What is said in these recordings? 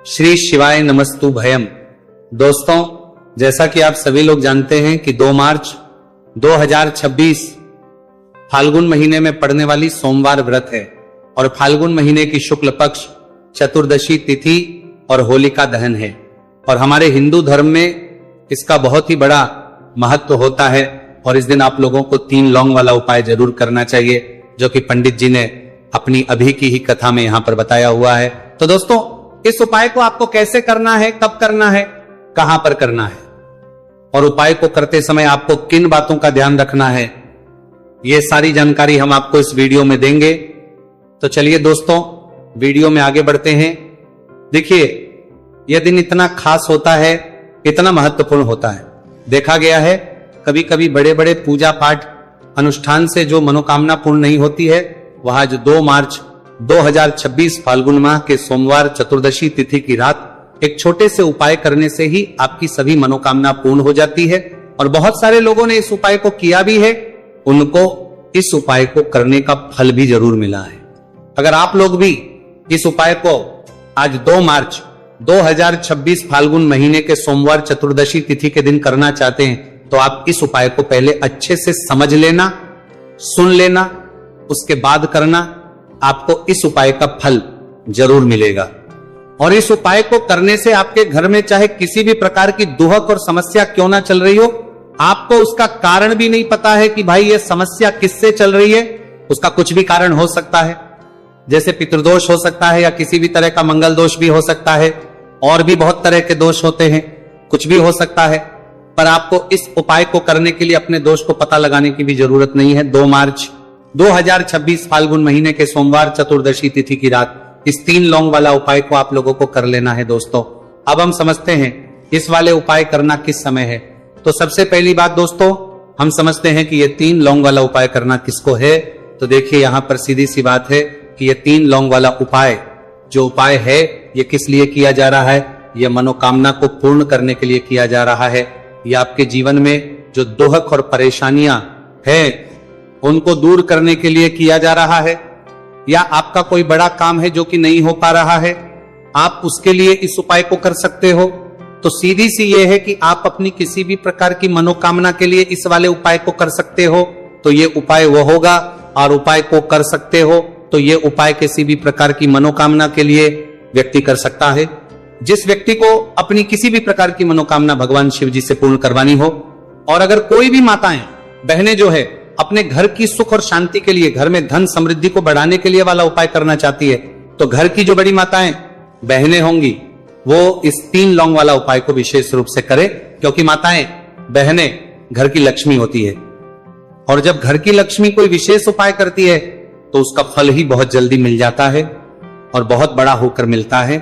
श्री शिवाय नमस्तु भयम। दोस्तों, जैसा कि आप सभी लोग जानते हैं कि 2 मार्च 2026 फाल्गुन महीने में पड़ने वाली सोमवार व्रत है और फाल्गुन महीने की शुक्ल पक्ष चतुर्दशी तिथि और होलिका दहन है। और हमारे हिंदू धर्म में इसका बहुत ही बड़ा महत्व होता है और इस दिन आप लोगों को 3 लौंग वाला उपाय जरूर करना चाहिए, जो कि पंडित जी ने अपनी अभी की ही कथा में यहां पर बताया हुआ है। तो दोस्तों, इस उपाय को आपको कैसे करना है, कब करना है, कहां पर करना है और उपाय को करते समय आपको किन बातों का ध्यान रखना है, यह सारी जानकारी हम आपको इस वीडियो में देंगे। तो चलिए दोस्तों, वीडियो में आगे बढ़ते हैं। देखिए, यह दिन इतना खास होता है, इतना महत्वपूर्ण होता है। देखा गया है कभी कभी बड़े बड़े पूजा पाठ अनुष्ठान से जो मनोकामना पूर्ण नहीं होती है, वह जो 2 मार्च 2026 फाल्गुन माह के सोमवार चतुर्दशी तिथि की रात एक छोटे से उपाय करने से ही आपकी सभी मनोकामना पूर्ण हो जाती है। और बहुत सारे लोगों ने इस उपाय को किया भी है, उनको इस उपाय को करने का फल भी जरूर मिला है। अगर आप लोग भी इस उपाय को आज 2 मार्च 2026 फाल्गुन महीने के सोमवार चतुर्दशी तिथि के दिन करना चाहते हैं, तो आप इस उपाय को पहले अच्छे से समझ लेना, सुन लेना, उसके बाद करना। आपको इस उपाय का फल जरूर मिलेगा। और इस उपाय को करने से आपके घर में चाहे किसी भी प्रकार की दुहक और समस्या क्यों ना चल रही हो, आपको उसका कारण भी नहीं पता है कि भाई ये समस्या किससे चल रही है, उसका कुछ भी कारण हो सकता है। जैसे पितृदोष हो सकता है या किसी भी तरह का मंगल दोष भी हो सकता है, और भी बहुत तरह के दोष होते हैं, कुछ भी हो सकता है। पर आपको इस उपाय को करने के लिए अपने दोष को पता लगाने की भी जरूरत नहीं है। 2 मार्च 2026 फाल्गुन महीने के सोमवार चतुर्दशी तिथि की रात इस 3 लौंग वाला उपाय को आप लोगों को कर लेना है। दोस्तों, अब हम समझते हैं इस वाले उपाय करना किस समय है। तो सबसे पहली बात दोस्तों, हम समझते हैं कि ये 3 लौंग वाला उपाय करना किसको है। तो देखिए, यहां पर सीधी सी बात है कि ये 3 लौंग वाला उपाय जो उपाय है, ये किस लिए किया जा रहा है। यह मनोकामना को पूर्ण करने के लिए किया जा रहा है। यह आपके जीवन में जो दुहक और परेशानियां हैं उनको दूर करने के लिए किया जा रहा है, या आपका कोई बड़ा काम है जो कि नहीं हो पा रहा है, आप उसके लिए इस उपाय को कर सकते हो। तो सीधी सी ये है कि आप अपनी किसी भी प्रकार की मनोकामना के लिए इस वाले उपाय को कर सकते हो। तो ये उपाय वो होगा, और उपाय को कर सकते हो तो ये उपाय किसी भी प्रकार की मनोकामना के लिए व्यक्ति कर सकता है। जिस व्यक्ति को अपनी किसी भी प्रकार की मनोकामना भगवान शिव जी से पूर्ण करवानी हो, और अगर कोई भी माताएं बहनें जो है अपने घर की सुख और शांति के लिए, घर में धन समृद्धि को बढ़ाने के लिए वाला उपाय करना चाहती है, तो घर की जो बड़ी माताएं बहनें होंगी वो इस 3 लौंग वाला उपाय को विशेष रूप से करें, क्योंकि माताएं बहनें घर की लक्ष्मी होती है। और जब घर की लक्ष्मी कोई विशेष उपाय करती है तो उसका फल ही बहुत जल्दी मिल जाता है और बहुत बड़ा होकर मिलता है।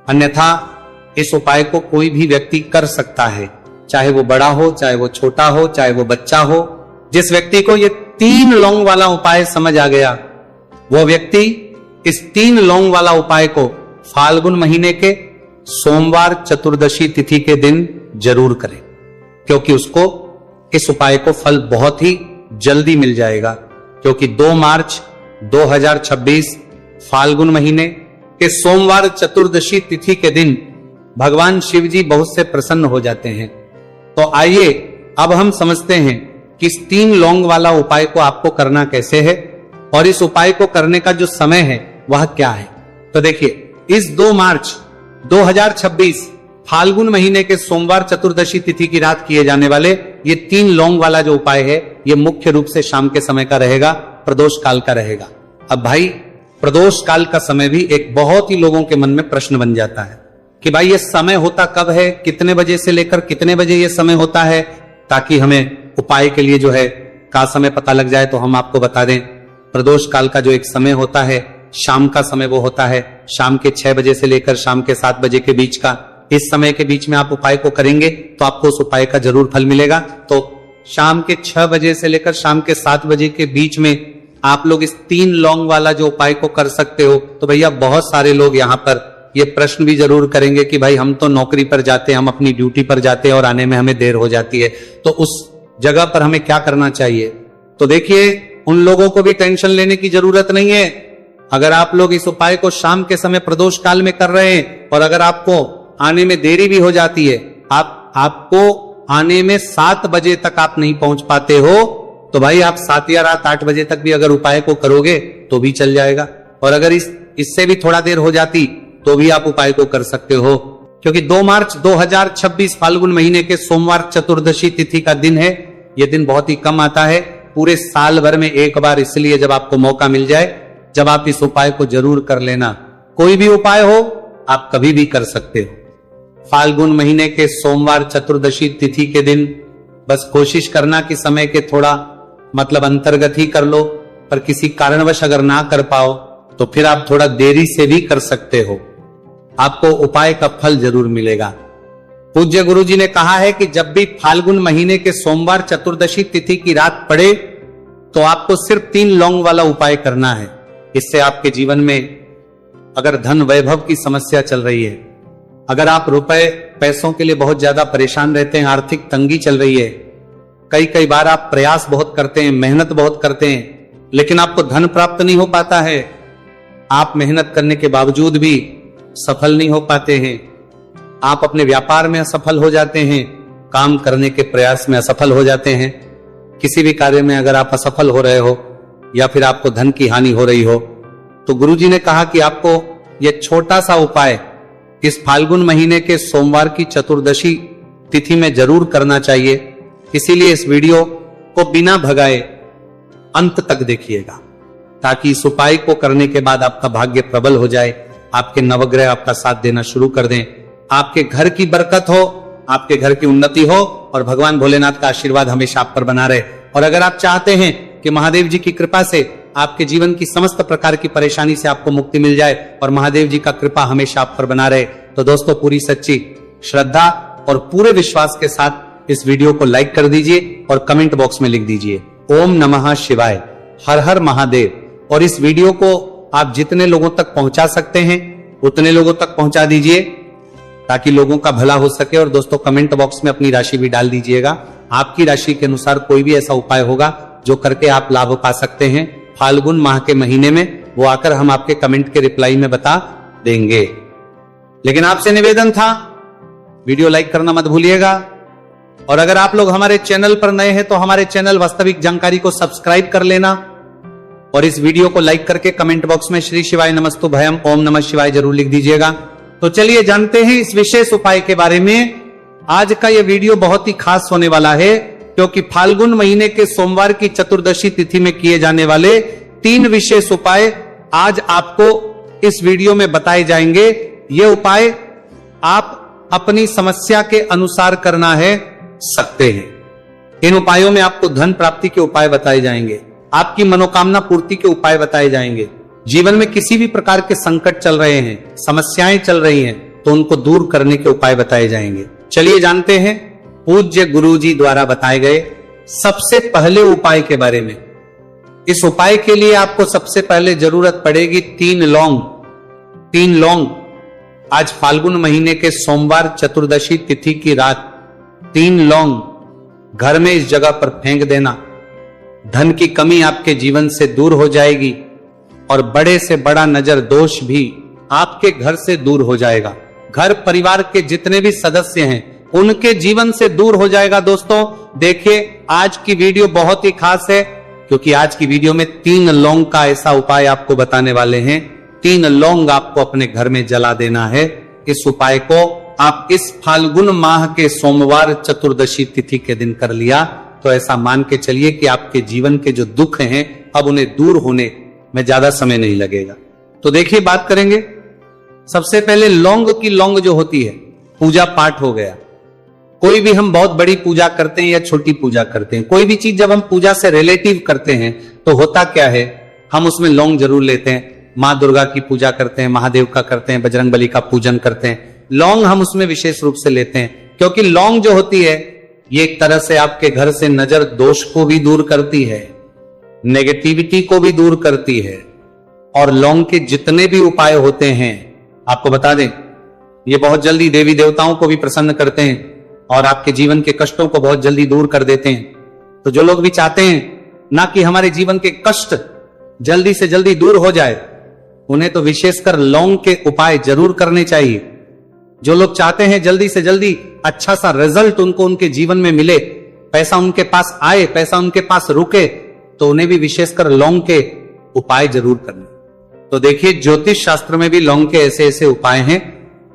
अन्यथा इस उपाय को कोई भी व्यक्ति कर सकता है, चाहे वो बड़ा हो, चाहे वो छोटा हो, चाहे वो बच्चा हो। जिस व्यक्ति को ये 3 लौंग वाला उपाय समझ आ गया, वो व्यक्ति इस 3 लौंग वाला उपाय को फाल्गुन महीने के सोमवार चतुर्दशी तिथि के दिन जरूर करे, क्योंकि उसको इस उपाय को फल बहुत ही जल्दी मिल जाएगा। क्योंकि 2 मार्च 2026 फाल्गुन महीने के सोमवार चतुर्दशी तिथि के दिन भगवान शिव जी बहुत से प्रसन्न हो जाते हैं। तो आइए अब हम समझते हैं कि इस 3 लौंग वाला उपाय को आपको करना कैसे है, और इस उपाय को करने का जो समय है वह क्या है। तो देखिए, इस 2 मार्च 2026 फाल्गुन महीने के सोमवार चतुर्दशी तिथि की रात किए जाने वाले ये 3 लौंग वाला जो उपाय है, ये मुख्य रूप से शाम के समय का रहेगा, प्रदोष काल का रहेगा। अब भाई, प्रदोष काल का समय भी एक बहुत ही लोगों के मन में प्रश्न बन जाता है कि भाई ये समय होता कब है, कितने बजे से लेकर कितने बजे ये समय होता है, ताकि हमें उपाय के लिए जो है का समय पता लग जाए। तो हम आपको बता दें, प्रदोष काल का जो एक समय होता है, शाम का समय वो होता है शाम के 6 बजे से लेकर शाम के 7 बजे के बीच का। इस समय के बीच में आप उपाय को करेंगे तो आपको उस उपाय का जरूर फल मिलेगा। तो शाम के 6 बजे से लेकर शाम के 7 बजे के बीच में आप लोग इस 3 लौंग वाला जो उपाय को कर सकते हो। तो भैया, बहुत सारे लोग यहाँ पर ये प्रश्न भी जरूर करेंगे कि भाई हम तो नौकरी पर जाते हैं, हम अपनी ड्यूटी पर जाते हैं और आने में हमें देर हो जाती है, तो उस जगह पर हमें क्या करना चाहिए। तो देखिए, उन लोगों को भी टेंशन लेने की जरूरत नहीं है। अगर आप लोग इस उपाय को शाम के समय प्रदोष काल में कर रहे हैं और अगर आपको आने में देरी भी हो जाती है, आपको आने में 7 बजे तक आप नहीं पहुंच पाते हो, तो भाई आप 7 या रात 8 बजे तक भी अगर उपाय को करोगे तो भी चल जाएगा। और अगर इससे भी थोड़ा देर हो जाती तो भी आप उपाय को कर सकते हो, क्योंकि 2 मार्च 2026 फाल्गुन महीने के सोमवार चतुर्दशी तिथि का दिन है। यह दिन बहुत ही कम आता है, पूरे साल भर में एक बार, इसलिए जब आपको मौका मिल जाए, जब आप इस उपाय को जरूर कर लेना। कोई भी उपाय हो आप कभी भी कर सकते हो। फाल्गुन महीने के सोमवार चतुर्दशी तिथि के दिन बस कोशिश करना कि समय के थोड़ा अंतर्गत ही कर लो, पर किसी कारणवश अगर ना कर पाओ तो फिर आप थोड़ा देरी से भी कर सकते हो, आपको उपाय का फल जरूर मिलेगा। पूज्य गुरु जी ने कहा है कि जब भी फाल्गुन महीने के सोमवार चतुर्दशी तिथि की रात पड़े तो आपको सिर्फ 3 लौंग वाला उपाय करना है। इससे आपके जीवन में अगर धन वैभव की समस्या चल रही है, अगर आप रुपए पैसों के लिए बहुत ज्यादा परेशान रहते हैं, आर्थिक तंगी चल रही है, कई बार आप प्रयास बहुत करते हैं, मेहनत बहुत करते हैं, लेकिन आपको धन प्राप्त नहीं हो पाता है, आप मेहनत करने के बावजूद भी सफल नहीं हो पाते हैं, आप अपने व्यापार में असफल हो जाते हैं, काम करने के प्रयास में असफल हो जाते हैं, किसी भी कार्य में अगर आप असफल हो रहे हो या फिर आपको धन की हानि हो रही हो, तो गुरुजी ने कहा कि आपको यह छोटा सा उपाय इस फाल्गुन महीने के सोमवार की चतुर्दशी तिथि में जरूर करना चाहिए। इसीलिए इस वीडियो को बिना भगाए अंत तक देखिएगा, ताकि इस उपाय को करने के बाद आपका भाग्य प्रबल हो जाए, आपके नवग्रह आपका साथ देना शुरू कर दें, आपके घर की बरकत हो, आपके घर की उन्नति हो और भगवान भोलेनाथ का आशीर्वाद हमेशा आप पर बना रहे। और अगर आप चाहते हैं कि महादेव जी की कृपा से आपके जीवन की समस्त प्रकार की परेशानी से आपको मुक्ति मिल जाए और महादेव जी का कृपा हमेशा आप पर बना रहे, तो दोस्तों पूरी सच्ची श्रद्धा और पूरे विश्वास के साथ इस वीडियो को लाइक कर दीजिए और कमेंट बॉक्स में लिख दीजिए ओम नमः शिवाय, हर हर महादेव। और इस वीडियो को आप जितने लोगों तक पहुंचा सकते हैं उतने लोगों तक पहुंचा दीजिए, ताकि लोगों का भला हो सके। और दोस्तों कमेंट बॉक्स में अपनी राशि भी डाल दीजिएगा, आपकी राशि के अनुसार कोई भी ऐसा उपाय होगा जो करके आप लाभ पा सकते हैं फाल्गुन माह के महीने में, वो आकर हम आपके कमेंट के रिप्लाई में बता देंगे। लेकिन आपसे निवेदन था, वीडियो लाइक करना मत भूलिएगा। और अगर आप लोग हमारे चैनल पर नए हैं तो हमारे चैनल वास्तविक जानकारी को सब्सक्राइब कर लेना और इस वीडियो को लाइक करके कमेंट बॉक्स में श्री शिवाय नमस्तु भयम ओम नमः शिवाय जरूर लिख दीजिएगा। तो चलिए जानते हैं इस विशेष उपाय के बारे में। आज का यह वीडियो बहुत ही खास होने वाला है, क्योंकि फाल्गुन महीने के सोमवार की चतुर्दशी तिथि में किए जाने वाले 3 विशेष उपाय आज आपको इस वीडियो में बताए जाएंगे। ये उपाय आप अपनी समस्या के अनुसार करना है सकते हैं। इन उपायों में आपको धन प्राप्ति के उपाय बताए जाएंगे, आपकी मनोकामना पूर्ति के उपाय बताए जाएंगे। जीवन में किसी भी प्रकार के संकट चल रहे हैं, समस्याएं चल रही हैं, तो उनको दूर करने के उपाय बताए जाएंगे। चलिए जानते हैं पूज्य गुरुजी द्वारा बताए गए सबसे पहले उपाय के बारे में। इस उपाय के लिए आपको सबसे पहले जरूरत पड़ेगी 3 लौंग। 3 लौंग आज फाल्गुन महीने के सोमवार चतुर्दशी तिथि की रात 3 लौंग घर में इस जगह पर फेंक देना। धन की कमी आपके जीवन से दूर हो जाएगी और बड़े से बड़ा नजर दोष भी आपके घर से दूर हो जाएगा। घर परिवार के जितने भी सदस्य हैं उनके जीवन से दूर हो जाएगा। दोस्तों देखिए आज की वीडियो बहुत ही खास है, क्योंकि आज की वीडियो में 3 लौंग का ऐसा उपाय आपको बताने वाले हैं। 3 लौंग आपको अपने घर में जला देना है। इस उपाय को आप इस फाल्गुन माह के सोमवार चतुर्दशी तिथि के दिन कर लिया तो ऐसा मान के चलिए कि आपके जीवन के जो दुख हैं अब उन्हें दूर होने में ज्यादा समय नहीं लगेगा। तो देखिए बात करेंगे। सबसे पहले लौंग की लौंग जो होती है, पूजा पाठ हो गया। कोई भी हम बहुत बड़ी पूजा करते हैं या छोटी पूजा करते हैं, कोई भी चीज जब हम पूजा से रिलेटिव करते हैं तो होता क्या है, हम उसमें लौंग जरूर लेते हैं। माँ दुर्गा की पूजा करते हैं, महादेव का करते हैं, बजरंगबली का पूजन करते हैं, लौंग हम उसमें विशेष रूप से लेते हैं, क्योंकि लौंग जो होती है ये एक तरह से आपके घर से नजर दोष को भी दूर करती है, नेगेटिविटी को भी दूर करती है। और लौंग के जितने भी उपाय होते हैं आपको बता दें, ये बहुत जल्दी देवी देवताओं को भी प्रसन्न करते हैं और आपके जीवन के कष्टों को बहुत जल्दी दूर कर देते हैं। तो जो लोग भी चाहते हैं ना कि हमारे जीवन के कष्ट जल्दी से जल्दी दूर हो जाए, उन्हें तो विशेषकर लौंग के उपाय जरूर करने चाहिए। जो लोग चाहते हैं जल्दी से जल्दी अच्छा सा रिजल्ट उनको उनके जीवन में मिले, पैसा उनके पास आए, पैसा उनके पास रुके, तो उन्हें भी विशेषकर लौंग के उपाय जरूर करने। तो देखिए, ज्योतिष शास्त्र में भी लौंग के ऐसे ऐसे उपाय हैं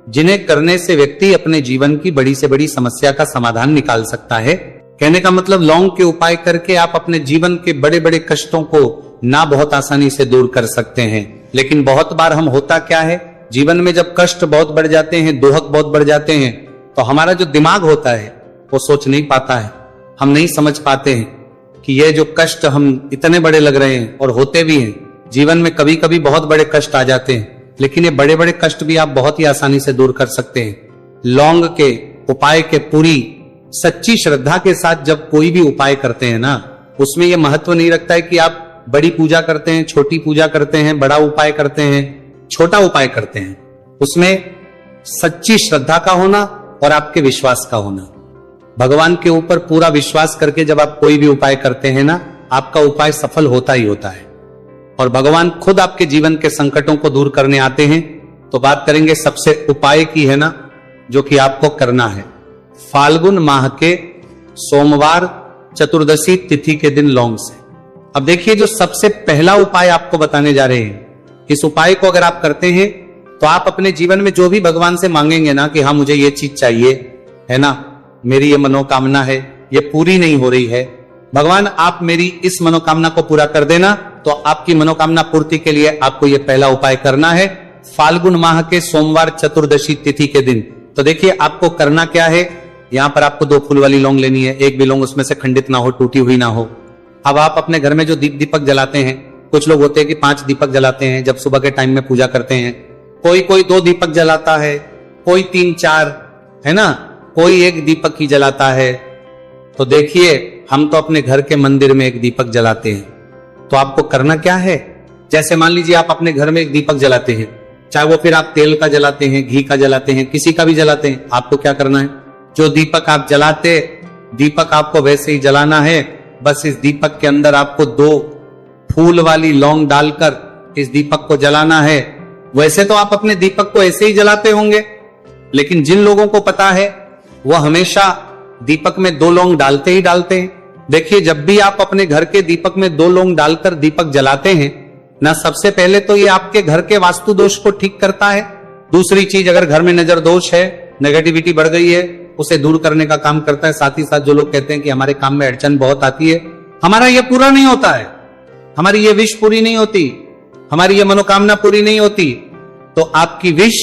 जिन्हें करने से व्यक्ति अपने जीवन की बड़ी से बड़ी समस्या का समाधान निकाल सकता है। कहने का मतलब लौंग के उपाय करके आप अपने जीवन के बड़े बड़े कष्टों को ना बहुत आसानी से दूर कर सकते हैं। लेकिन बहुत बार हम होता क्या है, जीवन में जब कष्ट बहुत बढ़ जाते हैं, दोहक बहुत बढ़ जाते हैं, तो हमारा जो दिमाग होता है वो सोच नहीं पाता है, हम नहीं समझ पाते हैं कि ये जो कष्ट हम इतने बड़े लग रहे हैं, और होते भी हैं जीवन में कभी कभी बहुत बड़े कष्ट आ जाते हैं, लेकिन ये बड़े बड़े कष्ट भी आप बहुत ही आसानी से दूर कर सकते हैं। लौंग के उपाय के पूरी सच्ची श्रद्धा के साथ जब कोई भी उपाय करते हैं ना, उसमें यह महत्व नहीं रखता है कि आप बड़ी पूजा करते हैं, छोटी पूजा करते हैं, बड़ा उपाय करते हैं, छोटा उपाय करते हैं। उसमें सच्ची श्रद्धा का होना और आपके विश्वास का होना। भगवान के ऊपर पूरा विश्वास करके जब आप कोई भी उपाय करते हैं ना, आपका उपाय सफल होता ही होता है, और भगवान खुद आपके जीवन के संकटों को दूर करने आते हैं। तो बात करेंगे सबसे उपाय की, है ना, जो कि आपको करना है फाल्गुन माह के सोमवार चतुर्दशी तिथि के दिन लौंग से। अब देखिए, जो सबसे पहला उपाय आपको बताने जा रहे हैं, इस उपाय को अगर आप करते हैं तो आप अपने जीवन में जो भी भगवान से मांगेंगे ना कि हाँ मुझे ये चीज चाहिए, है ना, मेरी ये मनोकामना है, ये पूरी नहीं हो रही है, भगवान आप मेरी इस मनोकामना को पूरा कर देना, तो आपकी मनोकामना पूर्ति के लिए आपको ये पहला उपाय करना है फाल्गुन माह के सोमवार चतुर्दशी तिथि के दिन। तो देखिए, आपको करना क्या है, यहां पर आपको 2 फूल वाली लौंग लेनी है, एक भी लौंग उसमें से खंडित ना हो, टूटी हुई ना हो। अब आप अपने घर में जो दीपक जलाते हैं, कुछ लोग होते हैं कि 5 दीपक जलाते हैं जब सुबह के टाइम में पूजा करते हैं, कोई 2 दीपक जलाता है, कोई 3-4, है ना, कोई 1 दीपक ही जलाता है। तो देखिए, हम तो अपने घर के मंदिर में 1 दीपक जलाते हैं। तो आपको करना क्या है, जैसे मान लीजिए आप अपने घर में 1 दीपक जलाते हैं, चाहे वो फिर आप तेल का जलाते हैं, घी का जलाते हैं, किसी का भी जलाते हैं, आपको क्या करना है, जो दीपक आप जलाते, दीपक आपको वैसे ही जलाना है। बस इस दीपक के अंदर आपको 2 फूल वाली लौंग डालकर इस दीपक को जलाना है। वैसे तो आप अपने दीपक को ऐसे ही जलाते होंगे, लेकिन जिन लोगों को पता है वो हमेशा दीपक में 2 लौंग डालते ही डालते हैं। देखिए, जब भी आप अपने घर के दीपक में 2 लौंग डालकर दीपक जलाते हैं ना, सबसे पहले तो ये आपके घर के वास्तु दोष को ठीक करता है। दूसरी चीज, अगर घर में नजर दोष है, नेगेटिविटी बढ़ गई है, उसे दूर करने का काम करता है। साथ ही साथ जो लोग कहते हैं कि हमारे काम में अड़चन बहुत आती है, हमारा ये पूरा नहीं होता है, हमारी ये विश पूरी नहीं होती, हमारी ये मनोकामना पूरी नहीं होती, तो आपकी विश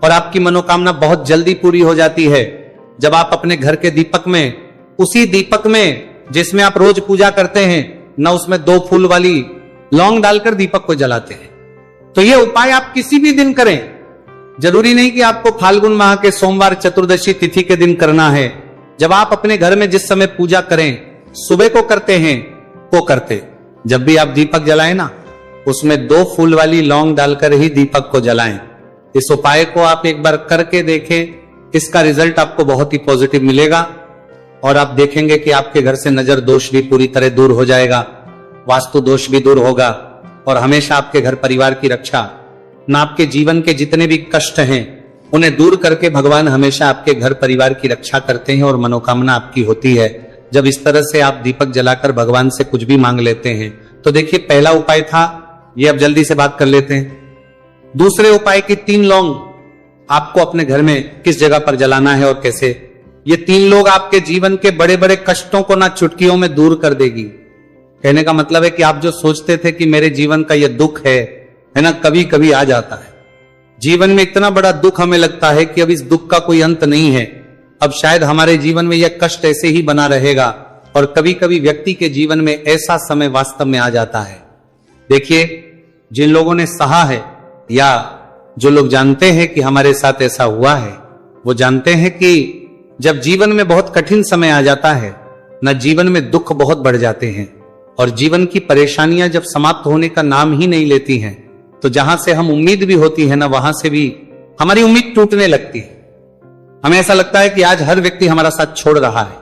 और आपकी मनोकामना बहुत जल्दी पूरी हो जाती है जब आप अपने घर के दीपक में, उसी दीपक में जिसमें आप रोज पूजा करते हैं ना, उसमें 2 फूल वाली लौंग डालकर दीपक को जलाते हैं। तो ये उपाय आप किसी भी दिन करें, जरूरी नहीं कि आपको फाल्गुन माह के सोमवार चतुर्दशी तिथि के दिन करना है। जब आप अपने घर में जिस समय पूजा करें, सुबह को करते हैं, वो करते, जब भी आप दीपक जलाएं ना, उसमें 2 फूल वाली लौंग डालकर ही दीपक को जलाएं। इस उपाय को आप एक बार करके देखें, इसका रिजल्ट आपको बहुत ही पॉजिटिव मिलेगा, और आप देखेंगे कि आपके घर से नजर दोष भी पूरी तरह दूर हो जाएगा, वास्तु दोष भी दूर होगा, और हमेशा आपके घर परिवार की रक्षा, ना आपके जीवन के जितने भी कष्ट हैं उन्हें दूर करके भगवान हमेशा आपके घर परिवार की रक्षा करते हैं और मनोकामना आपकी होती है, जब इस तरह से आप दीपक जलाकर भगवान से कुछ भी मांग लेते हैं। तो देखिए, पहला उपाय था ये, अब जल्दी से बात कर लेते हैं। दूसरे उपाय की 3 लौंग आपको अपने घर में किस जगह पर जलाना है और कैसे। ये 3 लोग आपके जीवन के बड़े बड़े कष्टों को ना चुटकियों में दूर कर देगी। कहने का मतलब है कि आप जो सोचते थे कि मेरे जीवन का ये दुख है ना, कभी कभी आ जाता है जीवन में, इतना बड़ा दुख हमें लगता है कि अब इस दुख का कोई अंत नहीं है, अब शायद हमारे जीवन में यह कष्ट ऐसे ही बना रहेगा। और कभी कभी व्यक्ति के जीवन में ऐसा समय वास्तव में आ जाता है। देखिए, जिन लोगों ने सहा है, या जो लोग जानते हैं कि हमारे साथ ऐसा हुआ है, वो जानते हैं कि जब जीवन में बहुत कठिन समय आ जाता है ना, जीवन में दुख बहुत बढ़ जाते हैं, और जीवन की परेशानियां जब समाप्त होने का नाम ही नहीं लेती हैं, तो जहां से हम उम्मीद भी होती है ना, वहां से भी हमारी उम्मीद टूटने लगती है। हमें ऐसा लगता है कि आज हर व्यक्ति हमारा साथ छोड़ रहा है,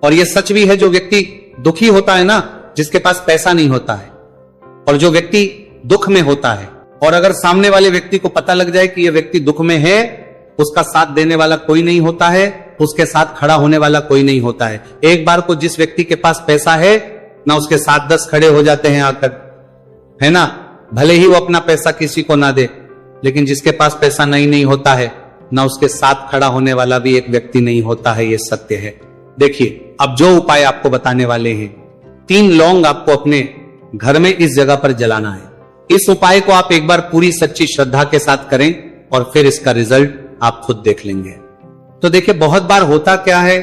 और यह सच भी है। जो व्यक्ति दुखी होता है ना, जिसके पास पैसा नहीं होता है, और जो व्यक्ति दुख में होता है, और अगर सामने वाले व्यक्ति को पता लग जाए कि यह व्यक्ति दुख में है, उसका साथ देने वाला कोई नहीं होता है, उसके साथ खड़ा होने वाला कोई नहीं होता है। एक बार को जिस व्यक्ति के पास पैसा है ना, उसके साथ 10 खड़े हो जाते हैं आकर, है ना, भले ही वो अपना पैसा किसी को ना दे, लेकिन जिसके पास पैसा नहीं होता है ना, उसके साथ खड़ा होने वाला भी एक व्यक्ति नहीं होता है। ये सत्य है। देखिए, अब जो उपाय आपको बताने वाले हैं, 3 लौंग आपको अपने घर में इस जगह पर जलाना है। इस उपाय को आप एक बार पूरी सच्ची श्रद्धा के साथ करें और फिर इसका रिजल्ट आप खुद देख लेंगे। तो देखिए, बहुत बार होता क्या है,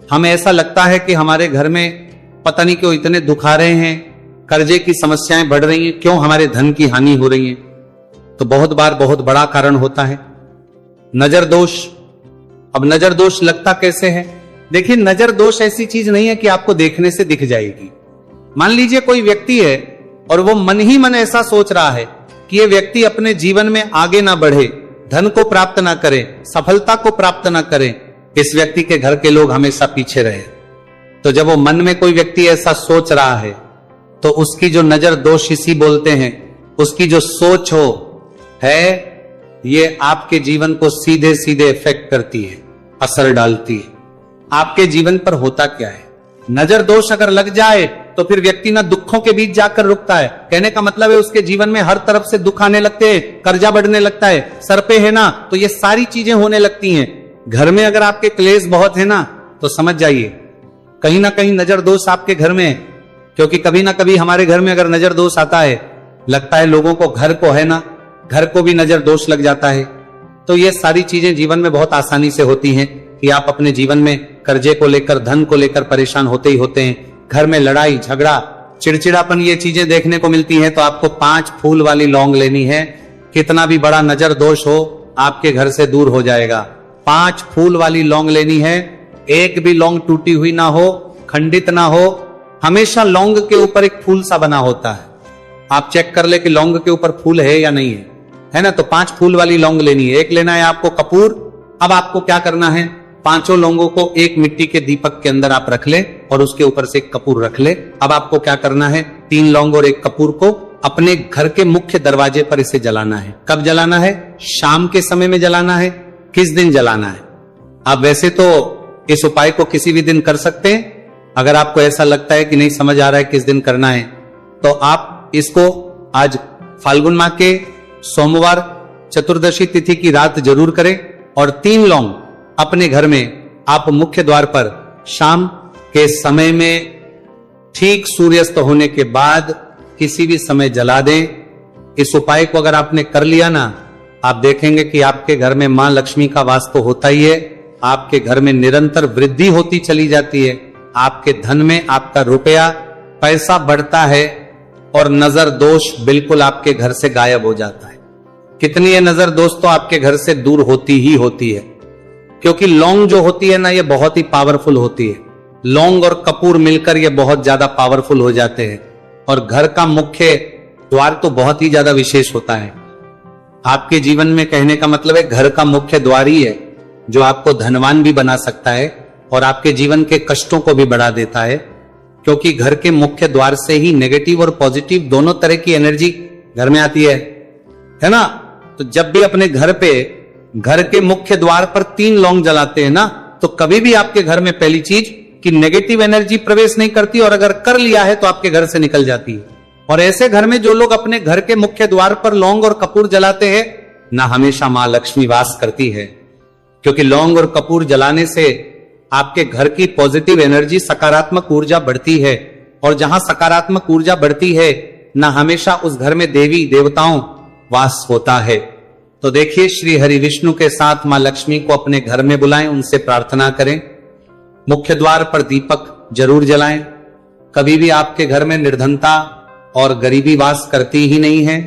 हमें ऐसा लगता है कि हमारे घर में पता नहीं क्यों इतने दुख आ रहे हैं, कर्जे की समस्याएं बढ़ रही हैं, क्यों हमारे धन की हानि हो रही है। तो बहुत बार बहुत बड़ा कारण होता है नजर दोष। अब नजर दोष लगता कैसे है? देखिए, नजर दोष ऐसी चीज नहीं है कि आपको देखने से दिख जाएगी। मान लीजिए कोई व्यक्ति है और वो मन ही मन ऐसा सोच रहा है कि ये व्यक्ति अपने जीवन में आगे ना बढ़े, धन को प्राप्त ना करे, सफलता को प्राप्त ना करे, इस व्यक्ति के घर के लोग हमेशा पीछे रहे। तो जब वो मन में कोई व्यक्ति ऐसा सोच रहा है तो उसकी जो नजर दोष इसी बोलते हैं, उसकी जो सोच हो है, ये आपके जीवन को सीधे सीधे इफेक्ट करती है, असर डालती है। आपके जीवन पर होता क्या है, नजर दोष अगर लग जाए तो फिर व्यक्ति ना दुखों के बीच जाकर रुकता है। कहने का मतलब है उसके जीवन में हर तरफ से दुख आने लगते हैं, कर्जा बढ़ने लगता है, सर पे है ना, तो ये सारी चीजें होने लगती हैं। घर में अगर आपके क्लेश बहुत है ना, तो समझ जाइए कहीं ना कहीं नजर दोष आपके घर में है। क्योंकि कभी ना कभी हमारे घर में अगर नजर दोष आता है, लगता है लोगों को, घर को है ना, घर को भी नजर दोष लग जाता है। तो ये सारी चीजें जीवन में बहुत आसानी से होती हैं कि आप अपने जीवन में कर्जे को लेकर, धन को लेकर परेशान होते ही होते हैं। घर में लड़ाई झगड़ा, चिड़चिड़ापन, ये चीजें देखने को मिलती हैं। तो आपको 5 फूल वाली लौंग लेनी है। कितना भी बड़ा नजर दोष हो, आपके घर से दूर हो जाएगा। 5 फूल वाली लौंग लेनी है। एक भी लौंग टूटी हुई ना हो, खंडित ना हो। हमेशा लौंग के ऊपर एक फूल सा बना होता है। आप चेक कर ले कि लौंग के ऊपर फूल है या नहीं है ना। तो 5 फूल वाली लौंग लेनी है। एक लेना है आपको कपूर। अब आपको क्या करना है, 5 लौंगों को एक मिट्टी के दीपक के अंदर आप रख ले और उसके ऊपर से एक कपूर रख ले। अब आपको क्या करना है, 3 लौंग और 1 कपूर को अपने घर के मुख्य दरवाजे पर इसे जलाना है। कब जलाना है? शाम के समय में जलाना है। किस दिन जलाना है? आप वैसे तो इस उपाय को किसी भी दिन कर सकते हैं। अगर आपको ऐसा लगता है कि नहीं समझ आ रहा है किस दिन करना है, तो आप इसको आज फाल्गुन माह के सोमवार चतुर्दशी तिथि की रात जरूर करें। और 3 लौंग अपने घर में आप मुख्य द्वार पर शाम के समय में ठीक सूर्यास्त होने के बाद किसी भी समय जला दें। इस उपाय को अगर आपने कर लिया ना, आप देखेंगे कि आपके घर में मां लक्ष्मी का वास तो होता ही है, आपके घर में निरंतर वृद्धि होती चली जाती है। आपके धन में आपका रुपया पैसा बढ़ता है और नजर दोष बिल्कुल आपके घर से गायब हो जाता है। कितनी ये नजर दोष तो आपके घर से दूर होती ही होती है। क्योंकि लौंग जो होती है ना, ये बहुत ही पावरफुल होती है। लौंग और कपूर मिलकर ये बहुत ज्यादा पावरफुल हो जाते हैं। और घर का मुख्य द्वार तो बहुत ही ज्यादा विशेष होता है। आपके जीवन में, कहने का मतलब है, घर का मुख्य द्वार ही है जो आपको धनवान भी बना सकता है और आपके जीवन के कष्टों को भी बढ़ा देता है। क्योंकि घर के मुख्य द्वार से ही नेगेटिव और पॉजिटिव दोनों तरह की एनर्जी घर में आती है ना। तो जब भी अपने घर पे, घर के मुख्य द्वार पर 3 लौंग जलाते हैं ना, तो कभी भी आपके घर में पहली चीज कि नेगेटिव एनर्जी प्रवेश नहीं करती, और अगर कर लिया है तो आपके घर से निकल जाती है। और ऐसे घर में जो लोग अपने घर के मुख्य द्वार पर लौंग और कपूर जलाते हैं ना, हमेशा मां लक्ष्मी वास करती है। क्योंकि लौंग और कपूर जलाने से आपके घर की पॉजिटिव एनर्जी, सकारात्मक ऊर्जा बढ़ती है। और जहां सकारात्मक ऊर्जा बढ़ती है ना, हमेशा उस घर में देवी देवताओं वास होता है। तो देखिए, श्री हरि विष्णु के साथ मां लक्ष्मी को अपने घर में बुलाएं, उनसे प्रार्थना करें। मुख्य द्वार पर दीपक जरूर जलाएं। कभी भी आपके घर में निर्धनता और गरीबी वास करती ही नहीं है।